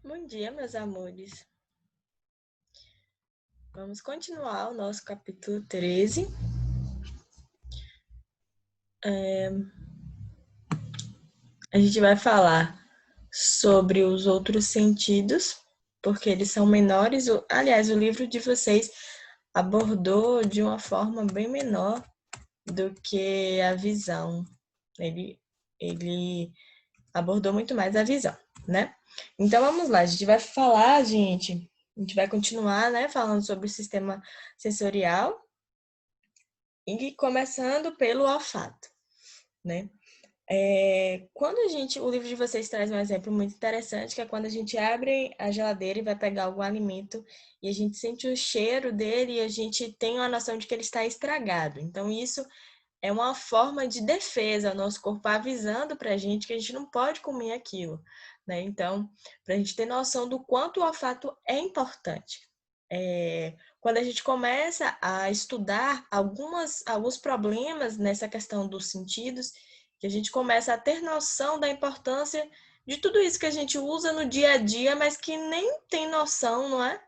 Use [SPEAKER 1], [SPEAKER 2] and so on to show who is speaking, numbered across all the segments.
[SPEAKER 1] Bom dia, meus amores. Vamos continuar o nosso capítulo 13. A gente vai falar sobre os outros sentidos, porque eles são menores. Aliás, o livro de vocês abordou de uma forma bem menor do que a visão. Ele abordou muito mais a visão, né? Então vamos lá, a gente vai falar, a gente vai continuar, né, falando sobre o sistema sensorial e começando pelo olfato, né? Quando o livro de vocês traz um exemplo muito interessante, que é quando a gente abre a geladeira e vai pegar algum alimento e a gente sente o cheiro dele e a gente tem uma noção de que ele está estragado. Então, isso é uma forma de defesa, o nosso corpo avisando para a gente que a gente não pode comer aquilo, né? Então, para a gente ter noção do quanto o olfato é importante. Quando a gente começa a estudar alguns problemas nessa questão dos sentidos, que a gente começa a ter noção da importância de tudo isso que a gente usa no dia a dia, mas que nem tem noção, não é?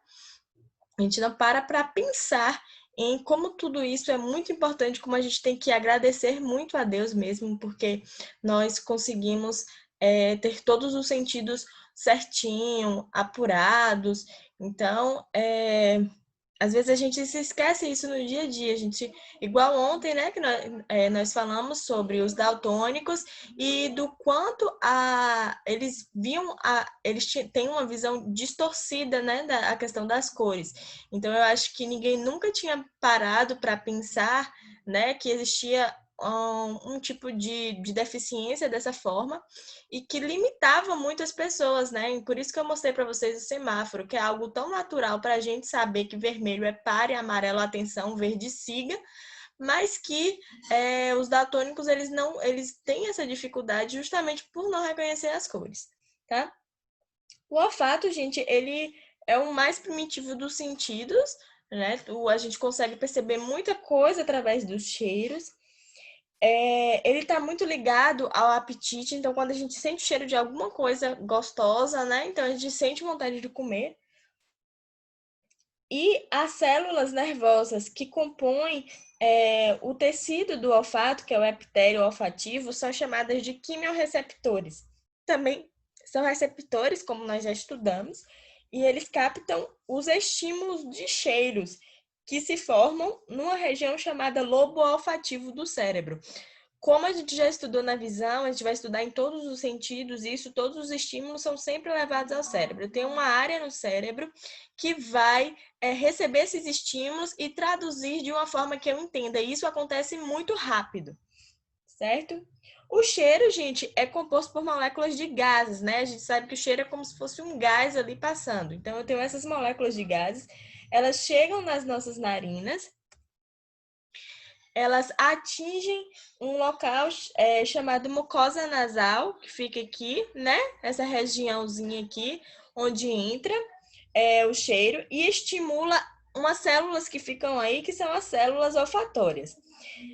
[SPEAKER 1] A gente não para pensar em como tudo isso é muito importante, como a gente tem que agradecer muito a Deus mesmo, porque nós conseguimos ter todos os sentidos certinho, apurados. Então, às vezes a gente se esquece isso no dia a dia. A gente, igual ontem, né, que nós falamos sobre os daltônicos e do quanto eles têm uma visão distorcida, né, a questão das cores. Então eu acho que ninguém nunca tinha parado para pensar, né, que existia um tipo de deficiência dessa forma e que limitava muitas pessoas, né? E por isso que eu mostrei para vocês o semáforo, que é algo tão natural para a gente saber que vermelho é pare, amarelo atenção, verde siga, mas que os daltônicos eles têm essa dificuldade justamente por não reconhecer as cores, tá? O olfato, gente, ele é o mais primitivo dos sentidos, né? A gente consegue perceber muita coisa através dos cheiros. Ele está muito ligado ao apetite, então quando a gente sente o cheiro de alguma coisa gostosa, né? Então a gente sente vontade de comer. E as células nervosas que compõem o tecido do olfato, que é o epitélio olfativo, são chamadas de quimiorreceptores. Também são receptores, como nós já estudamos, e eles captam os estímulos de cheiros que se formam numa região chamada lobo olfativo do cérebro. Como a gente já estudou na visão, a gente vai estudar em todos os sentidos, e isso, todos os estímulos são sempre levados ao cérebro. Tem uma área no cérebro que vai receber esses estímulos e traduzir de uma forma que eu entenda. E isso acontece muito rápido, certo? O cheiro, gente, é composto por moléculas de gases, né? A gente sabe que o cheiro é como se fosse um gás ali passando. Então, eu tenho essas moléculas de gases, elas chegam nas nossas narinas, elas atingem um local chamado mucosa nasal, que fica aqui, né? Essa regiãozinha aqui, onde entra o cheiro e estimula umas células que ficam aí, que são as células olfatórias.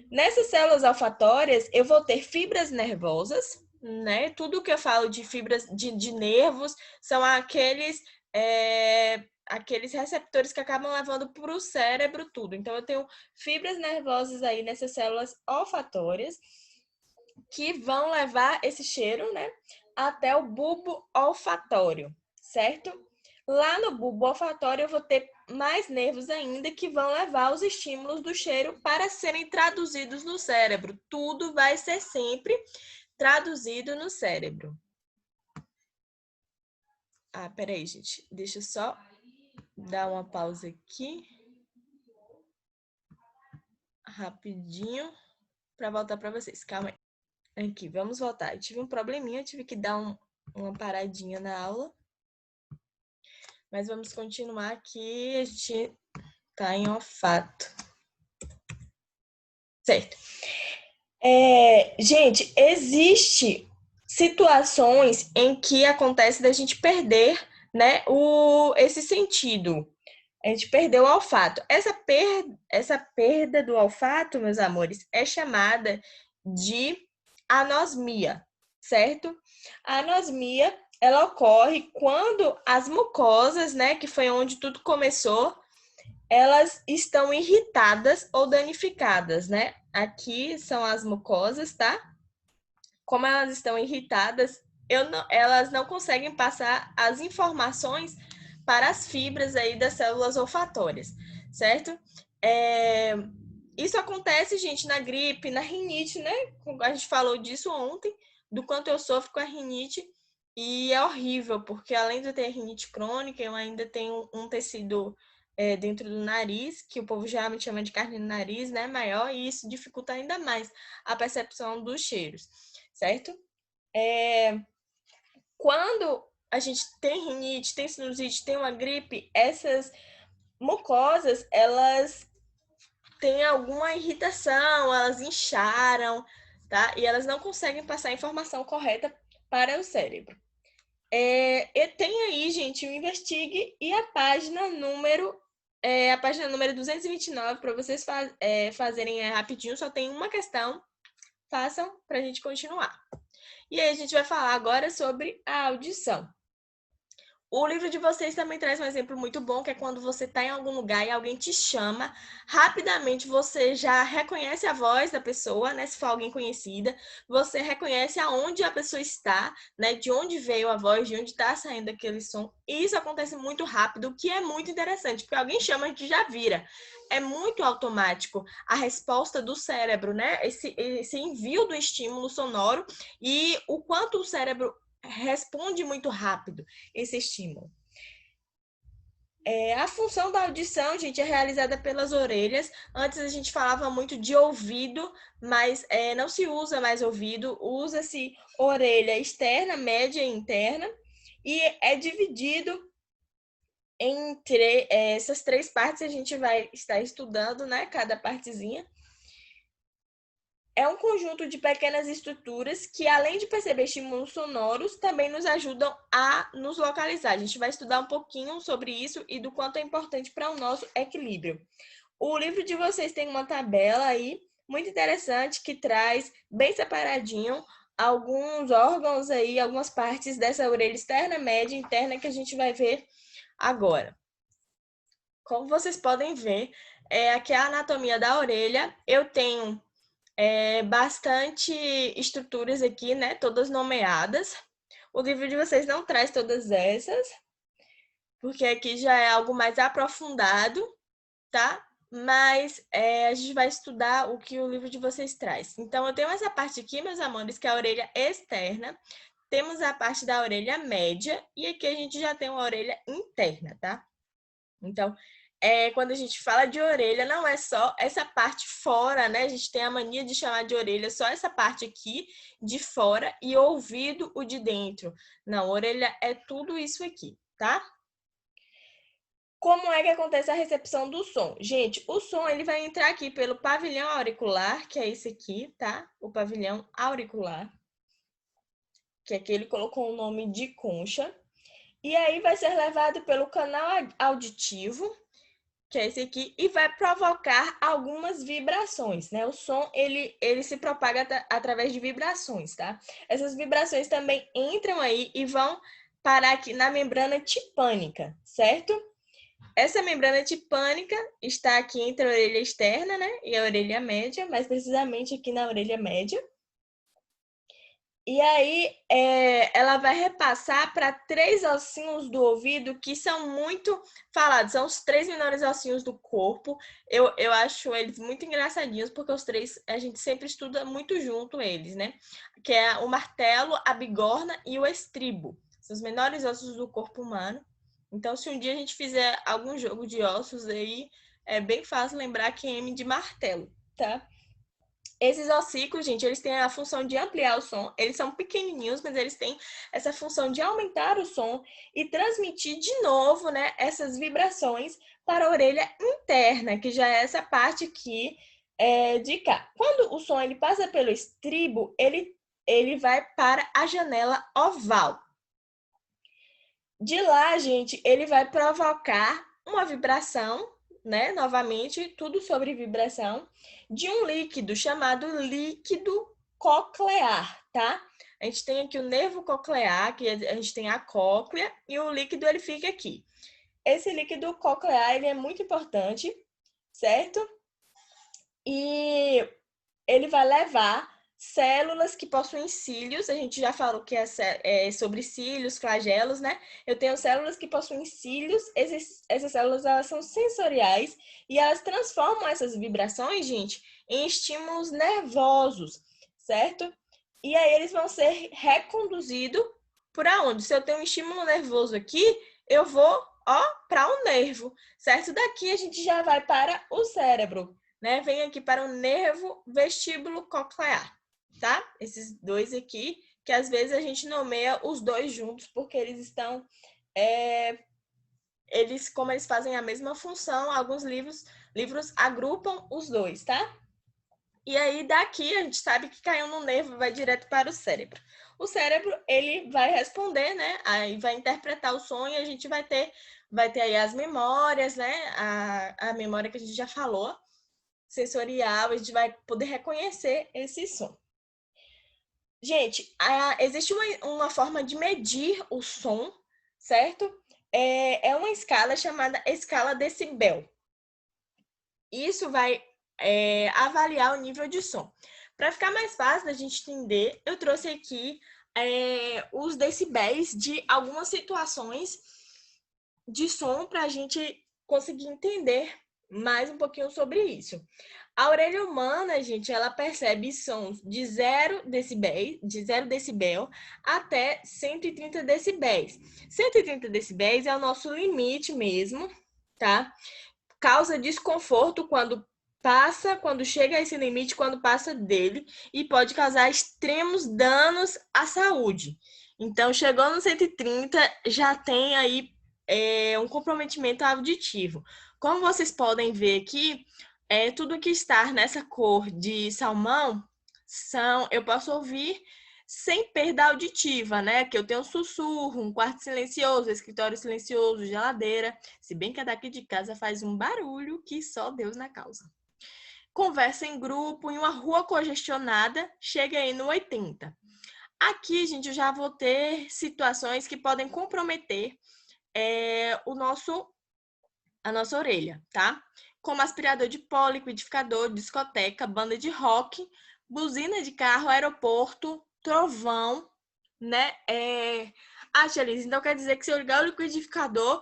[SPEAKER 1] Nessas células olfatórias, eu vou ter fibras nervosas, né? Tudo que eu falo de fibras de nervos são aqueles receptores que acabam levando para o cérebro tudo. Então, eu tenho fibras nervosas aí nessas células olfatórias que vão levar esse cheiro, né, até o bulbo olfatório, certo? Lá no bulbo olfatório eu vou ter mais nervos ainda que vão levar os estímulos do cheiro para serem traduzidos no cérebro. Tudo vai ser sempre traduzido no cérebro. Peraí, gente. Deixa eu só dar uma pausa aqui. Rapidinho. Para voltar para vocês. Calma aí. Aqui, vamos voltar. Eu tive um probleminha, tive que dar uma paradinha na aula. Mas vamos continuar aqui. A gente tá em olfato. Certo. Gente, existe situações em que acontece da gente perder, né, esse sentido. A gente perdeu o olfato. Essa perda do olfato, meus amores, é chamada de anosmia, certo? A anosmia ela ocorre quando as mucosas, né, que foi onde tudo começou, elas estão irritadas ou danificadas, né? Aqui são as mucosas, tá? Como elas estão irritadas, elas não conseguem passar as informações para as fibras aí das células olfatórias, certo? Isso acontece, gente, na gripe, na rinite, né? A gente falou disso ontem, do quanto eu sofro com a rinite, e é horrível, porque além de eu ter rinite crônica, eu ainda tenho um tecido dentro do nariz, que o povo já me chama de carne no nariz, né? Maior, e isso dificulta ainda mais a percepção dos cheiros, certo? Quando a gente tem rinite, tem sinusite, tem uma gripe, essas mucosas, elas têm alguma irritação, elas incharam, tá? E elas não conseguem passar a informação correta para o cérebro. E tem aí, gente, o Investigue e a página número 229 para vocês fazerem rapidinho, só tem uma questão, façam para a gente continuar. E aí a gente vai falar agora sobre a audição. O livro de vocês também traz um exemplo muito bom, que é quando você está em algum lugar e alguém te chama, rapidamente você já reconhece a voz da pessoa, né? Se for alguém conhecida, você reconhece aonde a pessoa está, né? De onde veio a voz, de onde está saindo aquele som. E isso acontece muito rápido, o que é muito interessante, porque alguém chama, a gente já vira. É muito automático a resposta do cérebro, né? Esse envio do estímulo sonoro e o quanto o cérebro responde muito rápido esse estímulo. A função da audição, gente, é realizada pelas orelhas. Antes a gente falava muito de ouvido, mas não se usa mais ouvido, usa-se orelha externa, média e interna, e é dividido entre essas três partes. A gente vai estar estudando, né, cada partezinha. É um conjunto de pequenas estruturas que, além de perceber estímulos sonoros, também nos ajudam a nos localizar. A gente vai estudar um pouquinho sobre isso e do quanto é importante para o nosso equilíbrio. O livro de vocês tem uma tabela aí muito interessante que traz bem separadinho alguns órgãos aí, algumas partes dessa orelha externa, média e interna que a gente vai ver agora. Como vocês podem ver, aqui é a anatomia da orelha. Eu tenho bastante estruturas aqui, né? Todas nomeadas. O livro de vocês não traz todas essas, porque aqui já é algo mais aprofundado, tá? Mas a gente vai estudar o que o livro de vocês traz. Então, eu tenho essa parte aqui, meus amores, que é a orelha externa. Temos a parte da orelha média e aqui a gente já tem uma orelha interna, tá? Então, quando a gente fala de orelha, não é só essa parte fora, né? A gente tem a mania de chamar de orelha só essa parte aqui de fora e ouvido o de dentro. Não, orelha é tudo isso aqui, tá? Como é que acontece a recepção do som? Gente, o som ele vai entrar aqui pelo pavilhão auricular, que é esse aqui, tá? O pavilhão auricular, que aqui ele colocou o nome de concha. E aí vai ser levado pelo canal auditivo, que é esse aqui, e vai provocar algumas vibrações, né? O som, ele se propaga através de vibrações, tá? Essas vibrações também entram aí e vão parar aqui na membrana tipânica, certo? Essa membrana tipânica está aqui entre a orelha externa, né? E a orelha média, mais precisamente aqui na orelha média. E aí, ela vai repassar para três ossinhos do ouvido que são muito falados. São os três menores ossinhos do corpo. Eu acho eles muito engraçadinhos, porque os três, a gente sempre estuda muito junto eles, né? Que é o martelo, a bigorna e o estribo. São os menores ossos do corpo humano. Então, se um dia a gente fizer algum jogo de ossos aí, é bem fácil lembrar que é M de martelo, tá? Esses ossículos, gente, eles têm a função de ampliar o som. Eles são pequenininhos, mas eles têm essa função de aumentar o som e transmitir de novo, né, essas vibrações para a orelha interna, que já é essa parte aqui de cá. Quando o som ele passa pelo estribo, ele vai para a janela oval. De lá, gente, ele vai provocar uma vibração, né? Novamente, tudo sobre vibração, de um líquido chamado líquido coclear, tá? A gente tem aqui o nervo coclear, que a gente tem a cóclea, e o líquido ele fica aqui. Esse líquido coclear ele é muito importante, certo? E ele vai levar células que possuem cílios, a gente já falou que é sobre cílios, flagelos, né? Eu tenho células que possuem cílios, essas células elas são sensoriais e elas transformam essas vibrações, gente, em estímulos nervosos, certo? E aí eles vão ser reconduzidos por aonde? Se eu tenho um estímulo nervoso aqui, eu vou, ó, para o nervo, certo? Daqui a gente já vai para o cérebro, né? Vem aqui para o nervo vestíbulo coclear, tá? Esses dois aqui, que às vezes a gente nomeia os dois juntos, porque eles estão, como eles fazem a mesma função, alguns livros agrupam os dois, tá? E aí, daqui, a gente sabe que caiu no nervo, vai direto para o cérebro. O cérebro, ele vai responder, né? Aí vai interpretar o som e a gente vai ter aí as memórias, né? A memória que a gente já falou, sensorial, a gente vai poder reconhecer esse som. Gente, existe uma forma de medir o som, certo? É uma escala chamada escala decibel. Isso vai avaliar o nível de som. Para ficar mais fácil da gente entender, eu trouxe aqui os decibéis de algumas situações de som para a gente conseguir entender mais um pouquinho sobre isso. A orelha humana, gente, ela percebe sons de 0 decibel até 130 decibéis. 130 decibéis é o nosso limite mesmo, tá? Causa desconforto quando chega a esse limite, quando passa dele, e pode causar extremos danos à saúde. Então, chegou no 130, já tem aí um comprometimento auditivo. Como vocês podem ver aqui, tudo que está nessa cor de salmão eu posso ouvir sem perda auditiva, né? Que eu tenho um sussurro, um quarto silencioso, escritório silencioso, geladeira. Se bem que a daqui de casa faz um barulho que só Deus na causa. Conversa em grupo, em uma rua congestionada, chega aí no 80. Aqui, gente, eu já vou ter situações que podem comprometer a nossa orelha, tá? Como aspirador de pó, liquidificador, discoteca, banda de rock, buzina de carro, aeroporto, trovão, né? Thalys, então quer dizer que se eu ligar o liquidificador,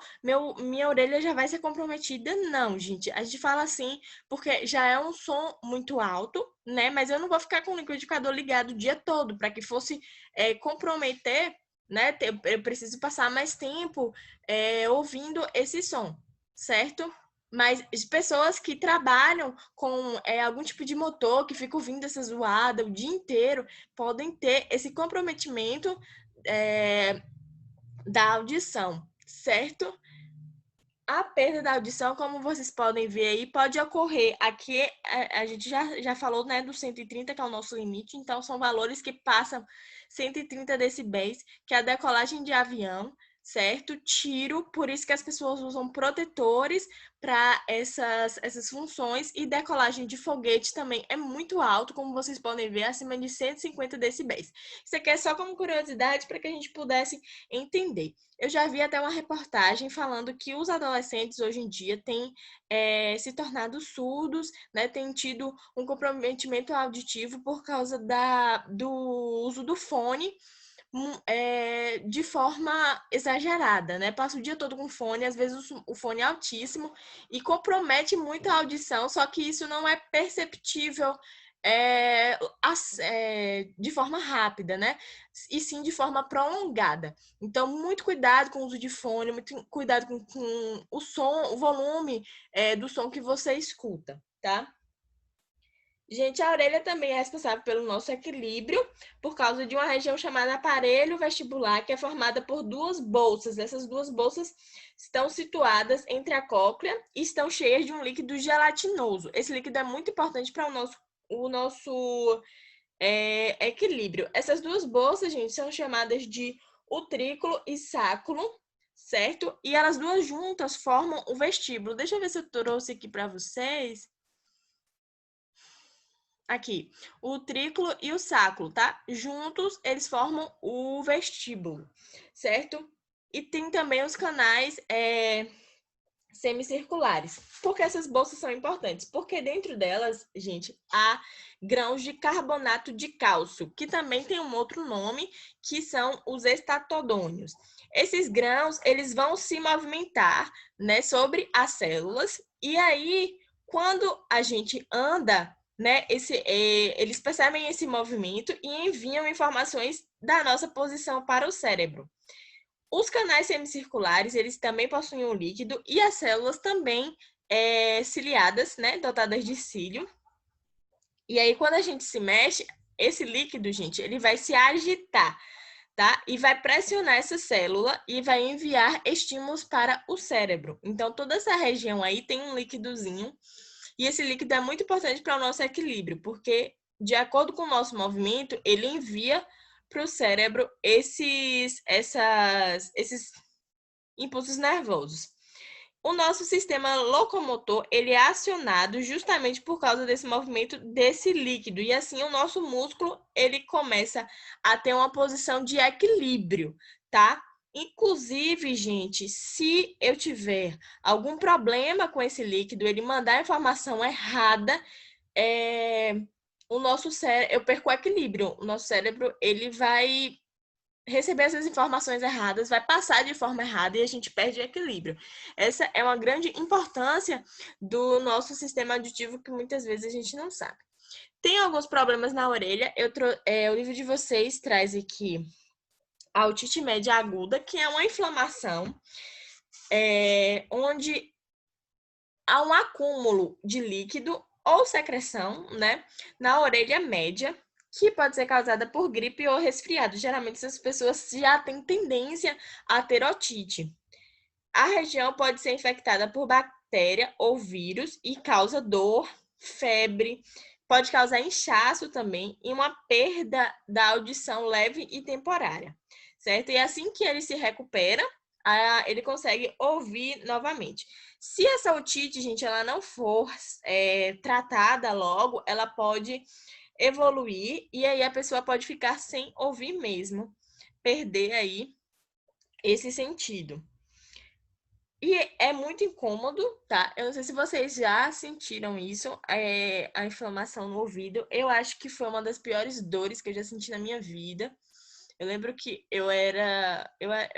[SPEAKER 1] minha orelha já vai ser comprometida? Não, gente. A gente fala assim porque já é um som muito alto, né? Mas eu não vou ficar com o liquidificador ligado o dia todo, para que fosse comprometer, né? Eu preciso passar mais tempo ouvindo esse som, certo? Mas pessoas que trabalham com algum tipo de motor, que fica ouvindo essa zoada o dia inteiro, podem ter esse comprometimento da audição, certo? A perda da audição, como vocês podem ver aí, pode ocorrer. Aqui a gente já falou, né, do 130, que é o nosso limite, então são valores que passam 130 decibéis, que é a decolagem de avião, certo? Tiro, por isso que as pessoas usam protetores para essas funções, e decolagem de foguete também é muito alto, como vocês podem ver, acima de 150 decibéis. Isso aqui é só como curiosidade para que a gente pudesse entender. Eu já vi até uma reportagem falando que os adolescentes hoje em dia têm se tornado surdos, né? Têm tido um comprometimento auditivo por causa do uso do fone de forma exagerada, né? Passa o dia todo com fone, às vezes o fone é altíssimo e compromete muito a audição, só que isso não é perceptível de forma rápida, né? E sim de forma prolongada. Então, muito cuidado com o uso de fone, muito cuidado com o som, o volume do som que você escuta, tá? Gente, a orelha também é responsável pelo nosso equilíbrio por causa de uma região chamada aparelho vestibular, que é formada por duas bolsas. Essas duas bolsas estão situadas entre a cóclea e estão cheias de um líquido gelatinoso. Esse líquido é muito importante para o nosso equilíbrio. Essas duas bolsas, gente, são chamadas de utrículo e sáculo, certo? E elas duas juntas formam o vestíbulo. Deixa eu ver se eu trouxe aqui para vocês. aqui, o utrículo e o sacro, tá? Juntos, eles formam o vestíbulo, certo? E tem também os canais semicirculares. Por que essas bolsas são importantes? Porque dentro delas, gente, há grãos de carbonato de cálcio, que também tem um outro nome, que são os estatodônios. Esses grãos, eles vão se movimentar, né, sobre as células, e aí, quando a gente anda, né, eles percebem esse movimento e enviam informações da nossa posição para o cérebro. Os canais semicirculares, eles também possuem um líquido e as células também ciliadas, né, dotadas de cílio. E aí, quando a gente se mexe, esse líquido, gente, ele vai se agitar, tá? E vai pressionar essa célula e vai enviar estímulos para o cérebro. Então, toda essa região aí tem um líquidozinho e esse líquido é muito importante para o nosso equilíbrio, porque, de acordo com o nosso movimento, ele envia para o cérebro esses impulsos nervosos. O nosso sistema locomotor, ele é acionado justamente por causa desse movimento desse líquido. E assim, o nosso músculo, ele começa a ter uma posição de equilíbrio, tá? Inclusive, gente, se eu tiver algum problema com esse líquido, ele mandar a informação errada, o nosso cérebro, eu perco o equilíbrio. O nosso cérebro, ele vai receber essas informações erradas, vai passar de forma errada e a gente perde o equilíbrio. Essa é uma grande importância do nosso sistema auditivo que muitas vezes a gente não sabe. Tem alguns problemas na orelha. O livro de vocês traz aqui a otite média aguda, que é uma inflamação onde há um acúmulo de líquido ou secreção, né, na orelha média, que pode ser causada por gripe ou resfriado. Geralmente, essas pessoas já têm tendência a ter otite. A região pode ser infectada por bactéria ou vírus e causa dor, febre, pode causar inchaço também e uma perda da audição leve e temporária, certo? E assim que ele se recupera, ele consegue ouvir novamente. Se essa otite, gente, ela não for tratada logo, ela pode evoluir e aí a pessoa pode ficar sem ouvir mesmo, perder aí esse sentido. E é muito incômodo, tá? Eu não sei se vocês já sentiram isso, a inflamação no ouvido. Eu acho que foi uma das piores dores que eu já senti na minha vida. Eu lembro que eu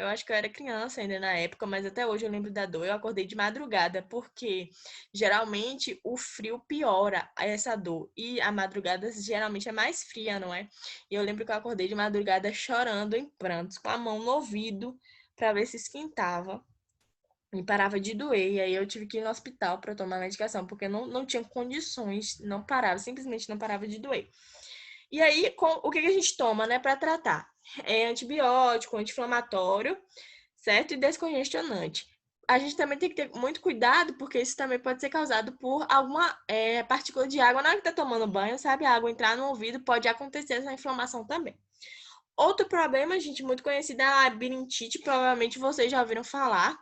[SPEAKER 1] acho que eu era criança ainda na época, mas até hoje eu lembro da dor. Eu acordei de madrugada, porque geralmente o frio piora essa dor. E a madrugada geralmente é mais fria, não é? E eu lembro que eu acordei de madrugada chorando em prantos, com a mão no ouvido, para ver se esquentava. Me parava de doer, e aí eu tive que ir no hospital para tomar medicação, porque não tinha condições, não parava, simplesmente não parava de doer. E aí, o que a gente toma, né, para tratar? É antibiótico, anti-inflamatório, certo? E descongestionante. A gente também tem que ter muito cuidado, porque isso também pode ser causado por alguma partícula de água na hora que tá tomando banho, sabe? A água entrar no ouvido, pode acontecer essa inflamação também. Outro problema, gente, muito conhecido é a labirintite, provavelmente vocês já ouviram falar.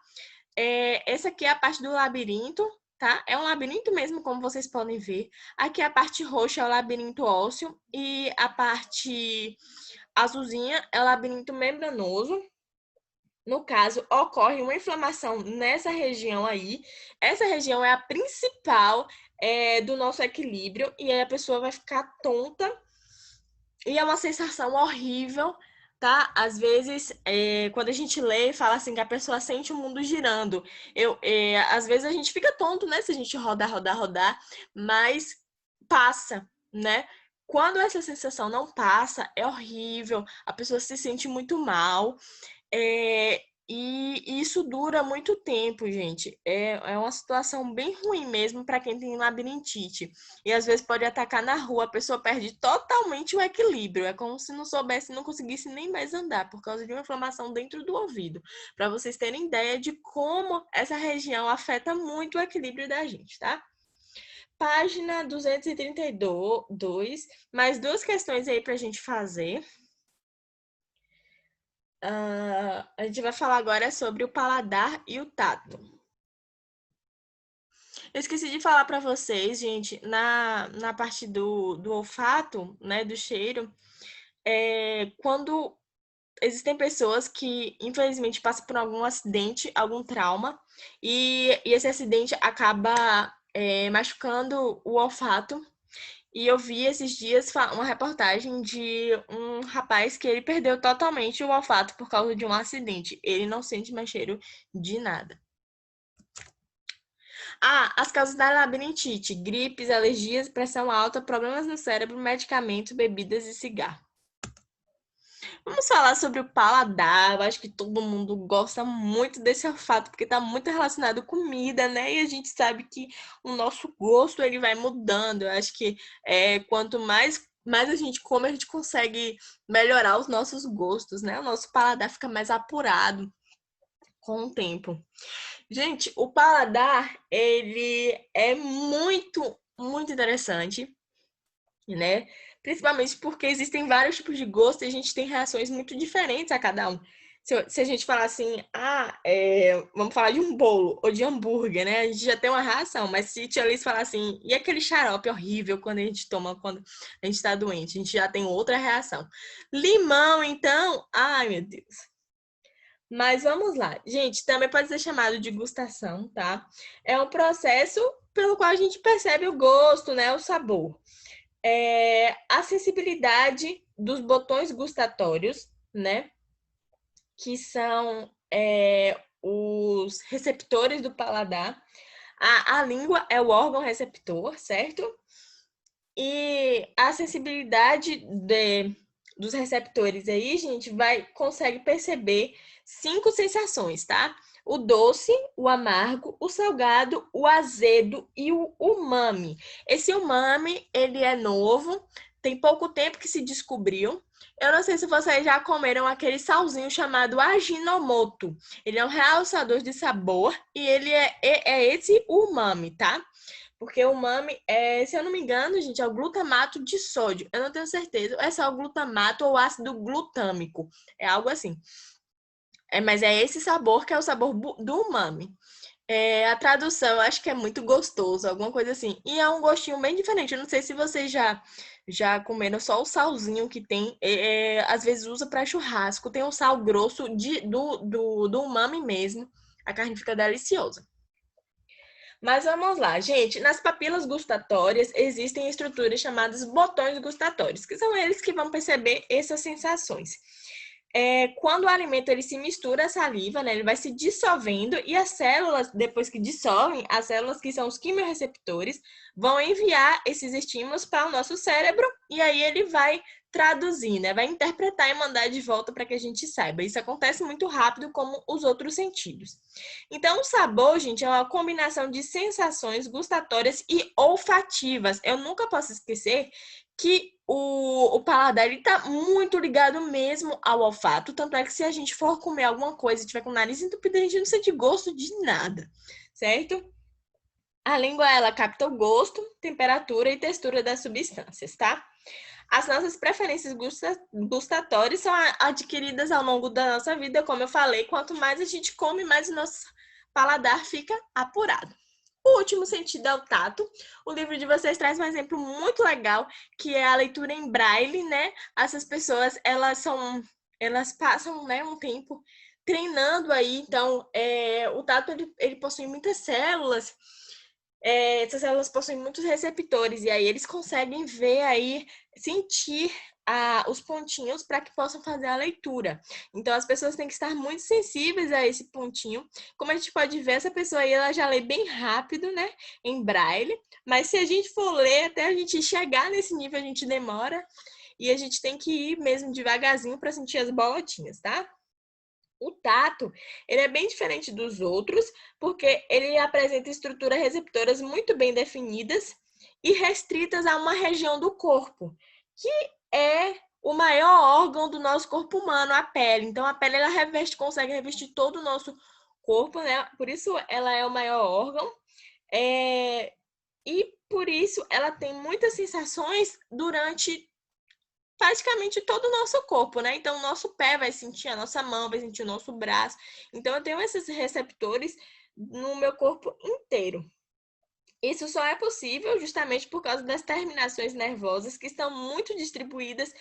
[SPEAKER 1] Essa aqui é a parte do labirinto, tá? É um labirinto mesmo, como vocês podem ver. Aqui a parte roxa é o labirinto ósseo e a parte azulzinha é o labirinto membranoso. No caso, ocorre uma inflamação nessa região aí. Essa região é a principal do nosso equilíbrio e aí a pessoa vai ficar tonta e é uma sensação horrível, tá? Às vezes, quando a gente lê, fala assim que a pessoa sente o mundo girando. Às vezes a gente fica tonto, né? Se a gente rodar, mas passa, né? Quando essa sensação não passa, é horrível, a pessoa se sente muito mal. E isso dura muito tempo, gente. É uma situação bem ruim mesmo para quem tem labirintite. E às vezes pode atacar na rua, a pessoa perde totalmente o equilíbrio. É como se não soubesse, não conseguisse nem mais andar por causa de uma inflamação dentro do ouvido. Para vocês terem ideia de como essa região afeta muito o equilíbrio da gente, tá? Página 232, mais duas questões aí para a gente fazer. A gente vai falar agora sobre o paladar e o tato. Eu esqueci de falar para vocês, gente, na parte do olfato, né, do cheiro, quando existem pessoas que, infelizmente, passam por algum acidente, algum trauma, e esse acidente acaba machucando o olfato. E eu vi esses dias uma reportagem de um rapaz que ele perdeu totalmente o olfato por causa de um acidente. Ele não sente mais cheiro de nada. Ah, as causas da labirintite: gripes, alergias, pressão alta, problemas no cérebro, medicamentos, bebidas e cigarro. Vamos falar sobre o paladar. Eu acho que todo mundo gosta muito desse olfato, porque está muito relacionado com comida, né? E a gente sabe que o nosso gosto ele vai mudando. Eu acho que quanto mais a gente come, a gente consegue melhorar os nossos gostos, né? O nosso paladar fica mais apurado com o tempo. Gente, o paladar, ele é muito, muito interessante, né? Principalmente porque existem vários tipos de gosto e a gente tem reações muito diferentes a cada um. Se a gente falar assim, vamos falar de um bolo ou de hambúrguer, né? A gente já tem uma reação, mas se Tia Alice falar assim, e aquele xarope horrível quando a gente toma, quando a gente tá doente, a gente já tem outra reação. Limão, então, ai meu Deus. Mas vamos lá. Gente, também pode ser chamado de gustação, tá? É um processo pelo qual a gente percebe o gosto, né? O sabor. A sensibilidade dos botões gustatórios, né? Que são os receptores do paladar. A língua é o órgão receptor, certo? E a sensibilidade dos receptores aí, gente, consegue perceber 5 sensações, tá? O doce, o amargo, o salgado, o azedo e o umami. Esse umami, ele é novo, tem pouco tempo que se descobriu. Eu não sei se vocês já comeram aquele salzinho chamado Ajinomoto. Ele é um realçador de sabor e ele é esse umami, tá? Porque o umami se eu não me engano, gente, é o glutamato de sódio. Eu não tenho certeza. É só o glutamato ou ácido glutâmico. É algo assim. Mas é esse sabor que é o sabor do umami. A tradução, eu acho que é muito gostoso, alguma coisa assim. E é um gostinho bem diferente. Eu não sei se vocês já comeram só o salzinho que tem. Às vezes usa para churrasco. Tem o sal grosso do umami mesmo. A carne fica deliciosa. Mas vamos lá, gente. Nas papilas gustatórias existem estruturas chamadas botões gustatórios, que são eles que vão perceber essas sensações. Quando o alimento ele se mistura à saliva, né, ele vai se dissolvendo e as células, depois que dissolvem, as células que são os quimiorreceptores, vão enviar esses estímulos para o nosso cérebro e aí ele vai traduzir, né, vai interpretar e mandar de volta para que a gente saiba. Isso acontece muito rápido como os outros sentidos. Então, o sabor, gente, é uma combinação de sensações gustatórias e olfativas. Eu nunca posso esquecer que o paladar ele tá muito ligado mesmo ao olfato, tanto é que se a gente for comer alguma coisa e tiver com o nariz entupido, a gente não sente gosto de nada, certo? A língua, ela capta o gosto, temperatura e textura das substâncias, tá? As nossas preferências gustatórias são adquiridas ao longo da nossa vida, como eu falei, quanto mais a gente come, mais o nosso paladar fica apurado. O último sentido é o tato. O livro de vocês traz um exemplo muito legal, que é a leitura em braille, né? Essas pessoas, elas passam, né, um tempo treinando aí. Então, o tato, ele possui muitas células. Essas células possuem muitos receptores, e aí eles conseguem ver aí, sentir os pontinhos para que possam fazer a leitura. Então, as pessoas têm que estar muito sensíveis a esse pontinho. Como a gente pode ver, essa pessoa aí, ela já lê bem rápido, né, em braille, mas se a gente for ler, até a gente chegar nesse nível, a gente demora, e a gente tem que ir mesmo devagarzinho para sentir as bolotinhas, tá? O tato, ele é bem diferente dos outros, porque ele apresenta estruturas receptoras muito bem definidas e restritas a uma região do corpo, que é o maior órgão do nosso corpo humano, a pele. Então, a pele ela consegue revestir todo o nosso corpo, né? Por isso ela é o maior órgão. E por isso ela tem muitas sensações durante praticamente todo o nosso corpo, né? Então, o nosso pé vai sentir, a nossa mão vai sentir o nosso braço. Então, eu tenho esses receptores no meu corpo inteiro. Isso só é possível justamente por causa das terminações nervosas que estão muito distribuídas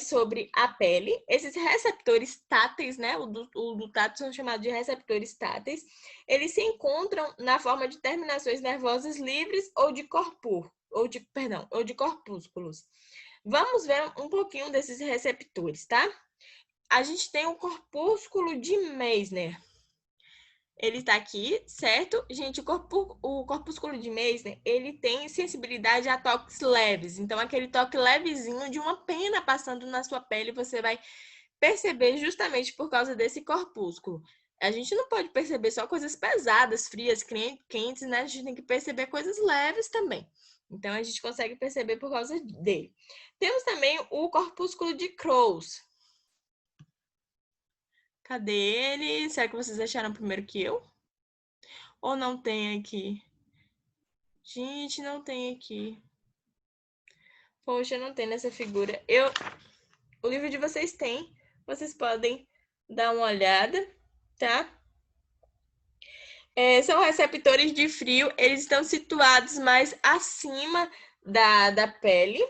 [SPEAKER 1] sobre a pele. Esses receptores táteis, né? O do tato são chamados de receptores táteis. Eles se encontram na forma de terminações nervosas livres ou de corpúsculos. Vamos ver um pouquinho desses receptores, tá? A gente tem o corpúsculo de Meissner. Ele está aqui, certo? Gente, o corpúsculo de Meissner, ele tem sensibilidade a toques leves. Então, aquele toque levezinho de uma pena passando na sua pele, você vai perceber justamente por causa desse corpúsculo. A gente não pode perceber só coisas pesadas, frias, quentes, né? A gente tem que perceber coisas leves também. Então, a gente consegue perceber por causa dele. Temos também o corpúsculo de Crouse. Cadê ele? Será que vocês acharam primeiro que eu? Ou não tem aqui? Gente, não tem aqui. Poxa, não tem nessa figura. O livro de vocês tem. Vocês podem dar uma olhada, tá? São receptores de frio. Eles estão situados mais acima da pele.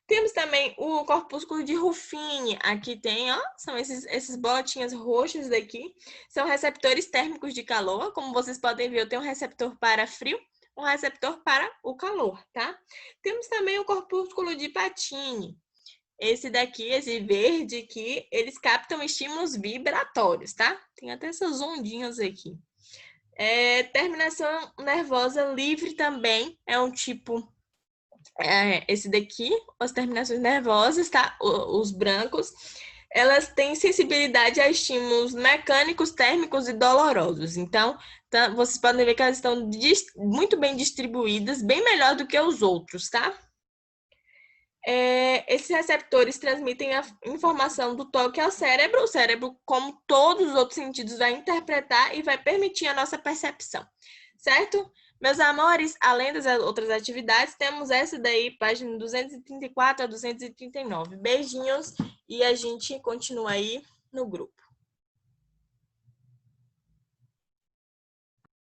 [SPEAKER 1] Temos também o corpúsculo de Ruffini. Aqui tem, ó, são esses bolinhas roxas daqui. São receptores térmicos de calor. Como vocês podem ver, eu tenho um receptor para frio, um receptor para o calor, tá? Temos também o corpúsculo de Pacini. Esse daqui, esse verde aqui, eles captam estímulos vibratórios, tá? Tem até essas ondinhas aqui. Terminação nervosa livre também é um tipo... esse daqui, as terminações nervosas, tá? Os brancos, elas têm sensibilidade a estímulos mecânicos, térmicos e dolorosos. Então, vocês podem ver que elas estão muito bem distribuídas, bem melhor do que os outros, tá? Esses receptores transmitem a informação do toque ao cérebro. O cérebro, como todos os outros sentidos, vai interpretar e vai permitir a nossa percepção, certo? Meus amores, além das outras atividades, temos essa daí, página 234 a 239. Beijinhos e a gente continua aí no grupo.